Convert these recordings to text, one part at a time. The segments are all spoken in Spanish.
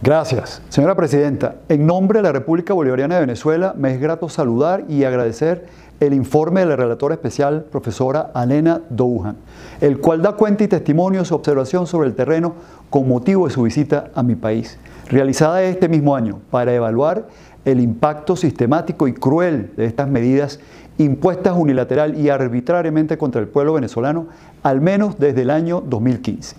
Gracias. Señora Presidenta, en nombre de la República Bolivariana de Venezuela, me es grato saludar y agradecer el informe de la relatora especial, profesora Alena Douhan, el cual da cuenta y testimonio de su observación sobre el terreno con motivo de su visita a mi país, realizada este mismo año, para evaluar el impacto sistemático y cruel de estas medidas impuestas unilateral y arbitrariamente contra el pueblo venezolano, al menos desde el año 2015.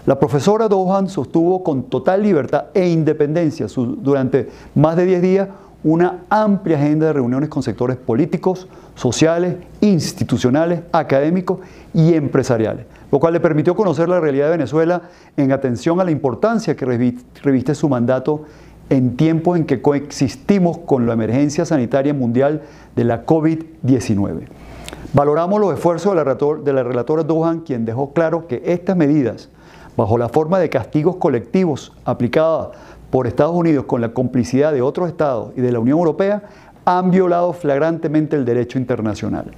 La profesora Douhan sostuvo con total libertad e independencia durante más de 10 días una amplia agenda de reuniones con sectores políticos, sociales, institucionales, académicos y empresariales, lo cual le permitió conocer la realidad de Venezuela en atención a la importancia que reviste su mandato en tiempos en que coexistimos con la emergencia sanitaria mundial de la COVID-19. Valoramos los esfuerzos de la relatora Douhan, quien dejó claro que estas medidas, bajo la forma de castigos colectivos aplicadas por Estados Unidos con la complicidad de otros estados y de la Unión Europea, han violado flagrantemente el derecho internacional.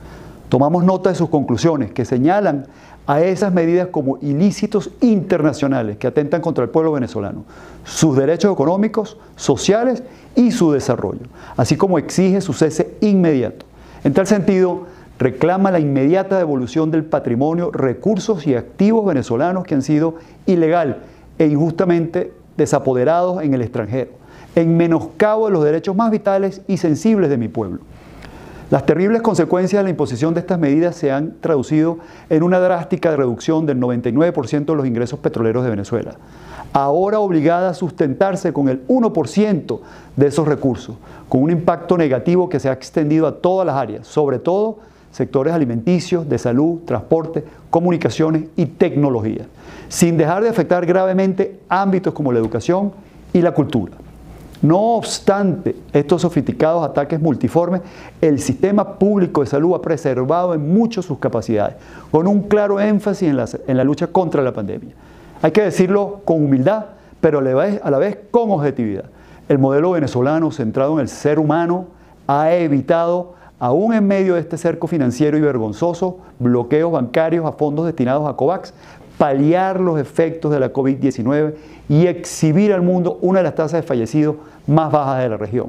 Tomamos nota de sus conclusiones, que señalan a esas medidas como ilícitos internacionales que atentan contra el pueblo venezolano, sus derechos económicos, sociales y su desarrollo, así como exige su cese inmediato. En tal sentido, reclama la inmediata devolución del patrimonio, recursos y activos venezolanos que han sido ilegal e injustamente desapoderados en el extranjero, en menoscabo de los derechos más vitales y sensibles de mi pueblo. Las terribles consecuencias de la imposición de estas medidas se han traducido en una drástica reducción del 99% de los ingresos petroleros de Venezuela, ahora obligada a sustentarse con el 1% de esos recursos, con un impacto negativo que se ha extendido a todas las áreas, sobre todo sectores alimenticios, de salud, transporte, comunicaciones y tecnología, sin dejar de afectar gravemente ámbitos como la educación y la cultura. No obstante estos sofisticados ataques multiformes, el sistema público de salud ha preservado en mucho sus capacidades, con un claro énfasis en la lucha contra la pandemia. Hay que decirlo con humildad, pero a la vez con objetividad. El modelo venezolano centrado en el ser humano ha evitado, aún en medio de este cerco financiero y vergonzoso, bloqueos bancarios a fondos destinados a COVAX, paliar los efectos de la COVID-19 y exhibir al mundo una de las tasas de fallecidos más bajas de la región.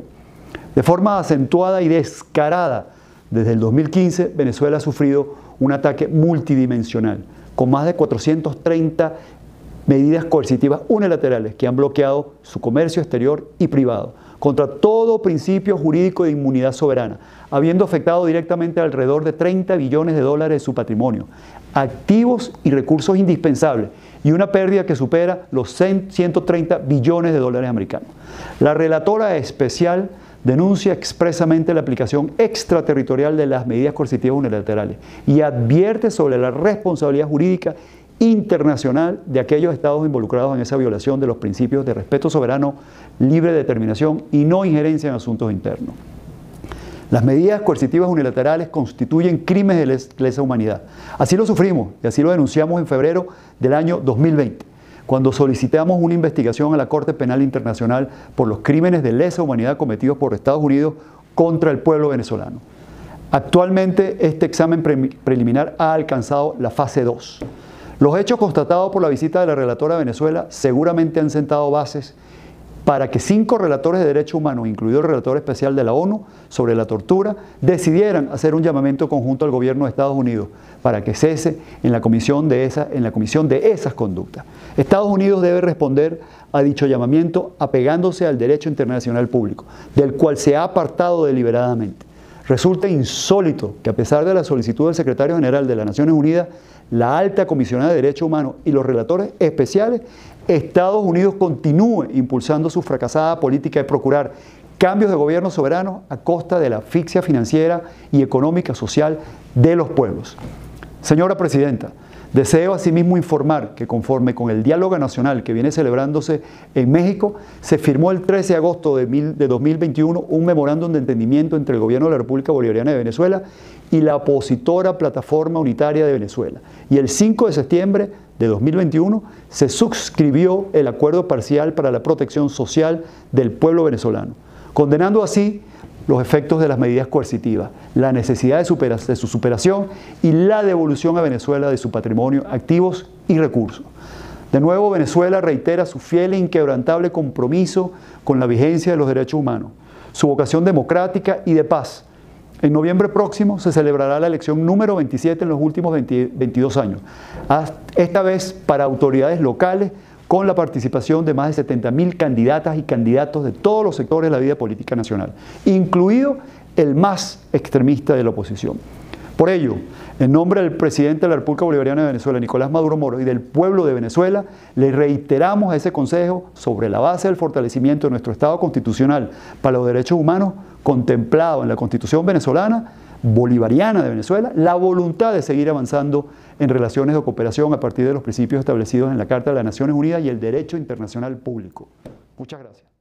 De forma acentuada y descarada, desde el 2015, Venezuela ha sufrido un ataque multidimensional, con más de 430 medidas coercitivas unilaterales que han bloqueado su comercio exterior y privado, contra todo principio jurídico de inmunidad soberana, habiendo afectado directamente alrededor de 30 billones de dólares de su patrimonio, activos y recursos indispensables, y una pérdida que supera los 130 billones de dólares americanos. La relatora especial denuncia expresamente la aplicación extraterritorial de las medidas coercitivas unilaterales y advierte sobre la responsabilidad jurídica internacional de aquellos estados involucrados en esa violación de los principios de respeto soberano, libre determinación y no injerencia en asuntos internos. Las medidas coercitivas unilaterales constituyen crímenes de lesa humanidad. Así lo sufrimos y así lo denunciamos en febrero del año 2020, cuando solicitamos una investigación a la Corte Penal Internacional por los crímenes de lesa humanidad cometidos por Estados Unidos contra el pueblo venezolano. Actualmente este examen preliminar ha alcanzado la fase 2. Los hechos constatados por la visita de la relatora a Venezuela seguramente han sentado bases para que 5 relatores de derechos humanos, incluido el relator especial de la ONU sobre la tortura, decidieran hacer un llamamiento conjunto al gobierno de Estados Unidos para que cese en la comisión de esas conductas. Estados Unidos debe responder a dicho llamamiento apegándose al derecho internacional público, del cual se ha apartado deliberadamente. Resulta insólito que, a pesar de la solicitud del secretario general de las Naciones Unidas, la alta comisionada de derechos humanos y los relatores especiales, Estados Unidos continúe impulsando su fracasada política de procurar cambios de gobierno soberano a costa de la asfixia financiera y económica social de los pueblos. Señora Presidenta, deseo asimismo informar que, conforme con el diálogo nacional que viene celebrándose en México, se firmó el 13 de agosto de 2021 un memorándum de entendimiento entre el gobierno de la República Bolivariana de Venezuela y la opositora Plataforma Unitaria de Venezuela. Y el 5 de septiembre de 2021 se suscribió el Acuerdo Parcial para la Protección Social del Pueblo Venezolano, condenando así los efectos de las medidas coercitivas, la necesidad de su superación y la devolución a Venezuela de su patrimonio, activos y recursos. De nuevo, Venezuela reitera su fiel e inquebrantable compromiso con la vigencia de los derechos humanos, su vocación democrática y de paz. En noviembre próximo se celebrará la elección número 27 en los últimos 22 años, esta vez para autoridades locales, con la participación de más de 70.000 candidatas y candidatos de todos los sectores de la vida política nacional, incluido el más extremista de la oposición. Por ello, en nombre del presidente de la República Bolivariana de Venezuela, Nicolás Maduro Moro, y del pueblo de Venezuela, le reiteramos a ese Consejo, sobre la base del fortalecimiento de nuestro Estado constitucional para los derechos humanos, contemplado en la Constitución venezolana, bolivariana de Venezuela, la voluntad de seguir avanzando en relaciones de cooperación a partir de los principios establecidos en la Carta de las Naciones Unidas y el derecho internacional público. Muchas gracias.